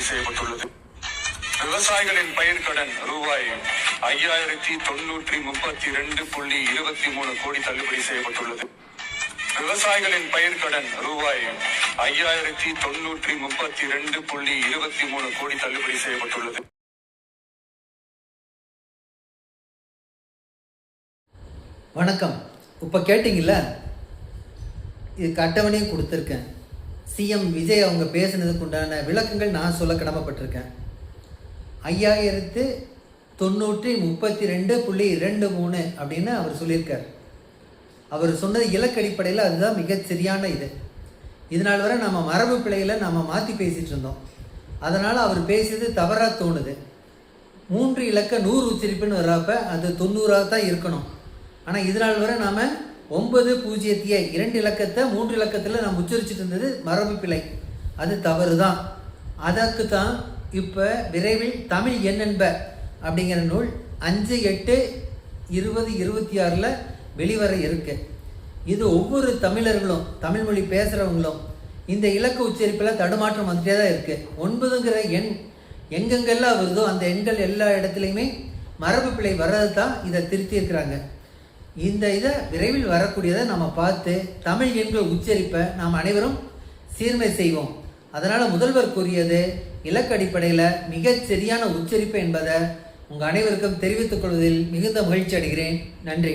செய்யப்பட்டுள்ளது. விவசாயிகளின் பயிர் கடன் ரூபாய் 5932.23 கோடி தள்ளுபடி செய்யப்பட்டுள்ளது. விவசாயிகளின் பயிர் கடன் ரூபாய் 5932.23 கோடி தள்ளுபடி செய்யப்பட்டுள்ளது. வணக்கம். இப்போ கேட்டிங்கள, இதுக்கு அட்டவணையும் கொடுத்துருக்கேன். சிஎம் விஜய் அவங்க பேசுனதுக்கு உண்டான விளக்கங்கள் நான் சொல்ல கடமைப்பட்டிருக்கேன். 5932.23 அப்படின்னு அவர் சொல்லியிருக்கார். அவர் சொன்னது இலக்கடிப்படையில் அதுதான் மிகச்சரியான இது. இதனால் வரை நம்ம மரபு பிழையில் நம்ம மாற்றி பேசிகிட்டு இருந்தோம். அதனால் அவர் பேசியது தவறாக தோணுது. 3 இலக்க 100 உச்சரிப்புன்னு வர்றப்ப அது 90 தான் இருக்கணும். ஆனால் இதனால் வரை நாம் 902 இலக்கத்தை 3 இலக்கத்தில் நம்ம உச்சரிச்சுட்டு இருந்தது மரபு பிழை. அது தவறு தான். அதற்கு தான் இப்போ விரைவில் தமிழ் எண்ணென்ப அப்படிங்கிற நூல் 5/8/2026 வெளிவர இருக்கு. இது ஒவ்வொரு தமிழர்களும், தமிழ் மொழி பேசுகிறவங்களும் இந்த இலக்க உச்சரிப்பில் தடுமாற்றம் வந்துட்டே தான் இருக்குது. 9ங்கிற எண் எங்கெங்கெல்லாம் வருதோ அந்த எண்கள் எல்லா இடத்துலையுமே மரபு பிழை வர்றது தான் இதை திருத்தியிருக்கிறாங்க. இந்த இதை விரைவில் வரக்கூடியதை நம்ம பார்த்து தமிழ் எண்கள் உச்சரிப்பை நாம் அனைவரும் சீர்மை செய்வோம். அதனால் முதல்வர் கூறியது இலக்க அடிப்படையில் மிகச் சரியான உச்சரிப்பு என்பதை உங்கள் அனைவருக்கும் தெரிவித்துக் கொள்வதில் மிகுந்த மகிழ்ச்சி அடைகிறேன். நன்றி.